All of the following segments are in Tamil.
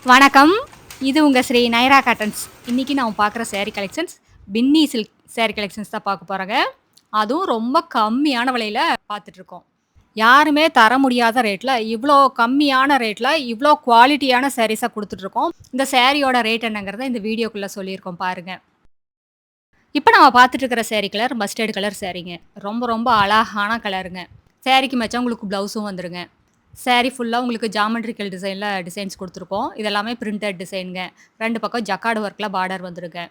வணக்கம். இது உங்க ஸ்ரீ நயரா காட்டன்ஸ். இன்னைக்கு நான் பார்க்குற சாரி கலெக்ஷன்ஸ், பின்னி சில்க் சாரி கலெக்ஷன்ஸ் தான் பார்க்க போறேங்க. அதுவும் ரொம்ப கம்மியான விலையில பார்த்துட்டுருக்கோம். யாருமே தர முடியாத ரேட்ல, இவ்ளோ கம்மியான ரேட்ல, இவ்ளோ குவாலிட்டியான சாரீஸா குடுத்துட்டுருக்கோம். இந்த சாரியோட ரேட் என்னங்கிறத இந்த வீடியோக்குள்ள சொல்லியிருக்கோம் பாருங்க. இப்ப நம்ம பார்த்துட்டு இருக்கிற சாரி கலர் மஸ்டர்ட் கலர் சாரீங்க. ரொம்ப ரொம்ப அழகான கலருங்க. சாரிக்கு மேட்சா உங்களுக்கு ப்ளவுஸும் வந்துருங்க. சாரி ஃபுல்லா உங்களுக்கு ஜாமெட்ரிக்கல் டிசைன்ல டிசைன்ஸ் குடுத்துருக்கோம். இது எல்லாமே பிரிண்டட் டிசைன்ங்க. 2 பக்கம் ஜக்கார்டு ஒர்க்ல பார்டர் வந்துருங்க.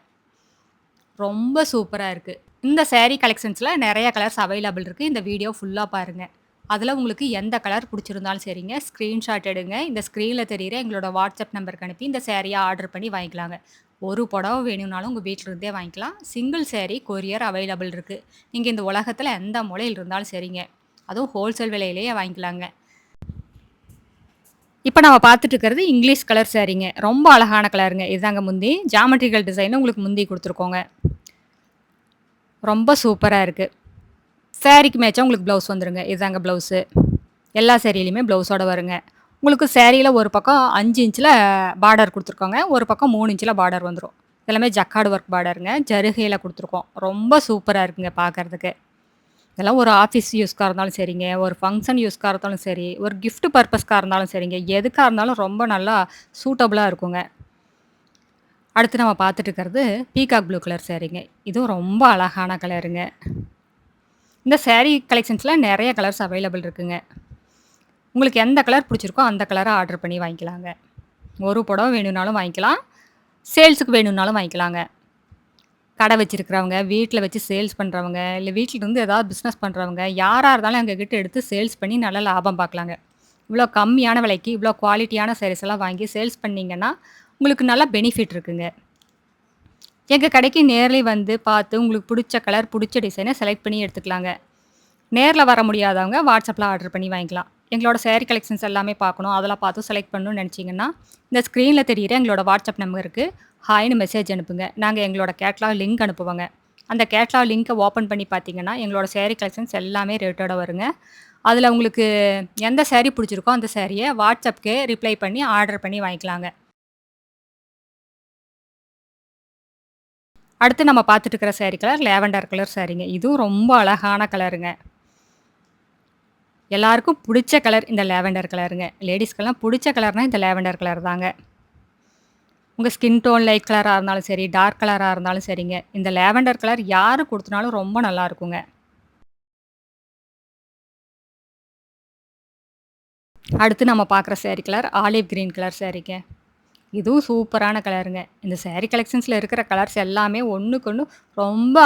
ரொம்ப சூப்பரா இருக்கு. இந்த சாரி கலெக்ஷன்ஸ்ல நெறைய கலர்ஸ் அவைலபிள் இருக்கு. இந்த வீடியோ ஃபுல்லா பாருங்க. அதுல உங்களுக்கு எந்த கலர் புடிச்சிருந்தாலும் சரிங்க, ஸ்கிரீன்ஷாட் எடுங்க. இந்த ஸ்க்ரீன்ல தெரியிற எங்களோட வாட்ஸ்அப் நம்பருக்கு அனுப்பி இந்த சாரிய ஆர்டர் பண்ணி வாங்கிக்கலாங்க. ஒரு புடவ வேணும்னாலும் உங்க வீட்ல இருந்தே வாங்கிக்கலாம். சிங்கிள் சாரி கொரியர் அவைலபிள் இருக்கு. நீங்க இந்த உலகத்துல எந்த மூலையில இருந்தாலும் சரிங்க. அதுவும் ஹோல்சேல் விலையிலேயே வாங்கிக்கலாங்க. இப்ப நம்ம பார்த்துட்டு இருக்கிறது இங்கிலீஷ் கலர் சாரீங்க. ரொம்ப அழகான கலருங்க. இதுதாங்க முந்தி. ஜியாமெட்ரிக்கல் டிசைன் உங்களுக்கு முந்தி குடுத்துருக்கோங்க. ரொம்ப சூப்பரா இருக்கு. சாரிக்கு மேட்சா உங்களுக்கு ப்ளவுஸ் வந்துருங்க. இதுதாங்க ப்ளவுஸு. எல்லா சாரிலயுமே ப்ளவுஸோட வருங்க. உங்களுக்கு சாரியில ஒரு பக்கம் 5 இன்ச்ல பார்டர் குடுத்துருக்கோங்க. ஒரு பக்கம் 3 இன்ச்ல பார்டர் வந்துரும். எல்லாமே ஜக்கார்டு ஒர்க் பார்டருங்க. ஜருகையில குடுத்துருக்கோம். ரொம்ப சூப்பரா இருக்குங்க பார்க்கறதுக்கு. இதெல்லாம் ஒரு ஆஃபீஸ் யூஸ்க்கா இருந்தாலும் சரிங்க, ஒரு ஃபங்ஷன் யூஸ்க்கா இருந்தாலும் சரி, ஒரு கிஃப்ட் பர்ப்பஸ்க்கா இருந்தாலும் சரிங்க, எதுக்கா இருந்தாலும் ரொம்ப நல்லா சூட்டபுளா இருக்குங்க. அடுத்து நம்ம பார்த்துட்டு இருக்கிறது பீகாக் ப்ளூ கலர் சாரீங்க. இதுவும் ரொம்ப அழகான கலருங்க. இந்த சாரீ கலெக்ஷன்ஸ்ல நெறைய கலர்ஸ் அவைலபிள் இருக்குங்க. உங்களுக்கு எந்த கலர் பிடிச்சிருக்கோ அந்த கலர ஆர்டர் பண்ணி வாங்கிக்கலாங்க. ஒரு புடவ வேணும்னாலும் வாங்கிக்கலாம். சேல்ஸுக்கு வேணும்னாலும் வாங்கிக்கலாங்க. கடை வச்சிருக்கிறவங்க, வீட்ல வச்சு சேல்ஸ் பண்றவங்க, இல்ல வீட்ல இருந்து ஏதாவது பிசினஸ் பண்றவங்க, யாரா இருந்தாலும் எங்ககிட்ட எடுத்து சேல்ஸ் பண்ணி நல்ல லாபம் பார்க்கலாங்க. இவ்ளோ கம்மியான விலைக்கு, இவ்ளோ குவாலிட்டியான சாரீஸ் எல்லாம் வாங்கி சேல்ஸ் பண்ணீங்கன்னா, உங்களுக்கு நல்ல பெனிஃபிட் இருக்குங்க. எங்க கடைக்கு நேர்லயே வந்து பார்த்து உங்களுக்கு புடிச்ச கலர், புடிச்ச டிசைன செலக்ட் பண்ணி எடுத்துக்கலாங்க. நேர்ல வர முடியாதவங்க வாட்ஸ்அப்ல ஆர்டர் பண்ணி வாங்கிக்கலாம். எங்களோட சாரி கலெக்ஷன்ஸ் எல்லாமே பார்க்கணும், அதெல்லாம் பார்த்து செலக்ட் பண்ணணும்னு நெனச்சீங்கன்னா, இந்த ஸ்க்ரீன்ல தெரியிற எங்களோட வாட்ஸ்அப் நம்பருக்கு ஹாய்ன்னு மெசேஜ் அனுப்புங்க. நாங்க எங்களோட கேட்லாக் லிங்க் அனுப்புவோங்க. அந்த கேட்லாக் லிங்க்க ஓப்பன் பண்ணி பார்த்தீங்கன்னா, எங்களோட சாரி கலெக்ஷன்ஸ் எல்லாமே ரேட்டோட வருங்க. அதுல உங்களுக்கு எந்த சாரி புடிச்சிருக்கோ, அந்த சாரிய வாட்ஸ்அப்க்கே ரிப்ளை பண்ணி ஆர்டர் பண்ணி வாங்கிக்கலாங்க. அடுத்து நம்ம பார்த்துட்டு இருக்கிற சாரி கலர் லேவெண்டர் கலர் சாரிங்க. இதுவும் ரொம்ப அழகான கலருங்க. எல்லாருக்கும் புடிச்ச கலர் இந்த லேவெண்டர் கலருங்க. லேடீஸ்க்கெல்லாம் புடிச்ச கலர்னா இந்த லேவெண்டர் கலர் தாங்க. உங்க ஸ்கின் டோன் லைட் கலரா இருந்தாலும் சரி, டார்க் கலரா இருந்தாலும் சரிங்க. இந்த லேவெண்டர் கலர் யாரு குடுத்தனாலும் ரொம்ப நல்லா இருக்குங்க. அடுத்து நம்ம பார்க்குற sorry colour olive green colour சாரிங்க. இதுவும் சூப்பரான கலருங்க. இந்த சாரி கலெக்ஷன்ஸ்ல இருக்கிற கலர்ஸ் எல்லாமே ஒண்ணுக்கொண்ணு ரொம்ப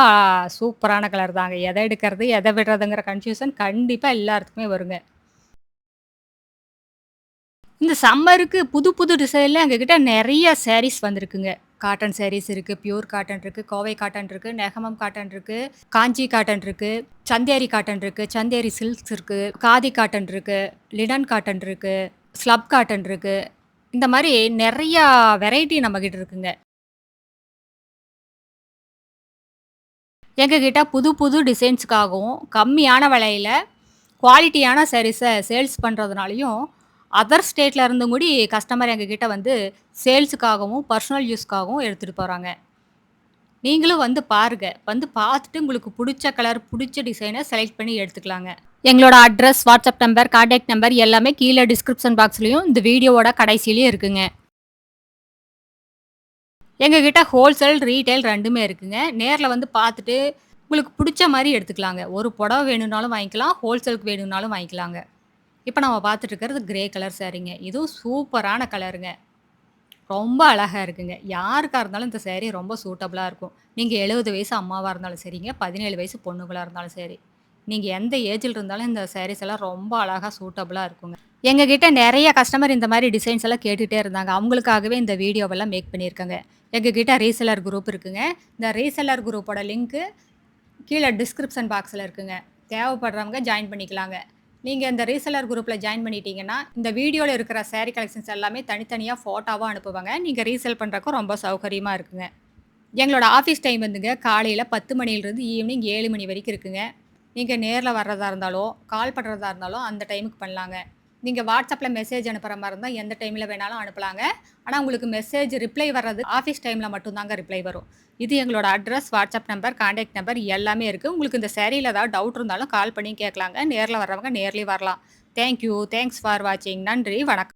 சூப்பரான கலர் தாங்க. எத எடுக்கிறது, எத விடுறதுங்கிற கன்ஃப்யூஷன் கண்டிப்பா எல்லாத்துக்குமே வருங்க. இந்த சம்மருக்கு புது புது டிசைன்ல எங்ககிட்ட நெறைய சாரீஸ் வந்திருக்குங்க. காட்டன் சாரீஸ் இருக்கு, பியூர் காட்டன் இருக்கு, கோவை காட்டன் இருக்கு, நெகமம் காட்டன் இருக்கு, காஞ்சி காட்டன் இருக்கு, சந்தேரி காட்டன் இருக்கு, சந்தேரி சில்க்ஸ் இருக்கு, காதி காட்டன் இருக்கு, லினன் காட்டன் இருக்கு, ஸ்லப் காட்டன் இருக்கு. இந்த மாரி நெறையா வெரைட்டி நம்மகிட்ட இருக்குங்க. எங்ககிட்ட புது புது டிசைன்ஸ்க்காகவும், கம்மியான விலையில குவாலிட்டியான சாரீஸ சேல்ஸ் பண்றதுனாலயும், அதர் ஸ்டேட்ல இருந்தும் கூடி கஸ்டமர் எங்ககிட்ட வந்து சேல்ஸுக்காகவும், பர்சனல் யூஸ்க்காகவும் எடுத்துட்டு போறாங்க. நீங்களும் வந்து பாருங்க. வந்து பார்த்துட்டு உங்களுக்கு புடிச்ச கலர், புடிச்ச டிசைன செலக்ட் பண்ணி எடுத்துக்கலாங்க. எங்களோட address, WhatsApp number, contact number எல்லாமே கீழ டிஸ்கிரிப்ஷன் பாக்ஸ்லயும், இந்த வீடியோவோட கடைசிலயும் இருக்குங்க. எங்ககிட்ட ஹோல்சேல், ரீட்டெயில் 2மே இருக்குங்க. நேர்ல வந்து பார்த்துட்டு, உங்களுக்கு புடிச்ச மாரி எடுத்துக்கலாங்க. ஒரு புடவ வேணும்னாலும் வாங்கிக்கலாம். ஹோல்சேலுக்கு வேணும்னாலும் வாங்கிக்கலாங்க. இப்ப நம்ம பார்த்துட்டு இருக்கிறது கிரே கலர் சாரீங்க. இதுவும் சூப்பரான கலருங்க. ரொம்ப அழகா இருக்குங்க. யாருக்கா இருந்தாலும் இந்த சாரி ரொம்ப சூட்டபிளா இருக்கும். நீங்க 70 வயசு அம்மாவா இருந்தாலும் சரிங்க, 17 வயசு பொண்ணுங்களா இருந்தாலும் சரி. நீங்க எந்த ஏஜ்ல இருந்தாலும் இந்த சாரீஸ் எல்லாம் ரொம்ப அழகா சூட்டபிளா இருக்குங்க. எங்ககிட்ட நெறைய கஸ்டமர் இந்த மாரி டிசைன்ஸ் எல்லாம் கேட்டுட்டே இருந்தாங்க. அவங்களுக்காகவே இந்த வீடியோவெல்லாம் மேக் பண்ணியிருக்கேங்க. எங்ககிட்ட ரீசெல்லர் குரூப் இருக்குங்க. இந்த ரீசெல்லர் குரூப்போட லிங்க்கு கீழ டிஸ்கிரிப்ஷன் பாக்ஸ்ல இருக்குங்க. தேவைப்படுறவங்க ஜாயின் பண்ணிக்கலாங்க. நீங்க இந்த ரீசெல்லர் குரூப்ல ஜாயின் பண்ணிட்டீங்கன்னா, இந்த வீடியோல இருக்கிற சாரி கலெக்ஷன்ஸ் எல்லாமே தனித்தனியா ஃபோட்டோவா அனுப்புவாங்க. நீங்க ரீசேல் பண்றதுக்கும் ரொம்ப சௌகரியமா இருக்குங்க. எங்களோட ஆஃபீஸ் டைம் வந்துங்க காலையில 10 மணியிலிருந்து ஈவினிங் 7 மணி வரைக்கும் இருக்குங்க. நீங்க நேர்ல வர்றதா இருந்தாலோ, கால் பண்றதா இருந்தாலும் அந்த டைமுக்கு பண்ணலாங்க. நீங்க WhatsAppல மெசேஜ் அனுப்புற மாரி இருந்தா, எந்த டைம்ல வேணாலும் அனுப்பலாங்க. ஆனா, உங்களுக்கு மெசேஜ் ரிப்ளை வர்றது ஆஃபீஸ் டைம்ல மட்டும் தாங்க ரிப்ளை வரும். இது எங்களோட address, WhatsApp number, contact number எல்லாமே இருக்கு. உங்களுக்கு இந்த சாரீல ஏதாவது டவுட் இருந்தாலும் கால் பண்ணி கேட்கலாங்க. நேர்ல வர்றவங்க நேர்லயும் வரலாம். Thank you. தேங்க்ஸ் ஃபார் வாட்சிங். நன்றி. வணக்கம்.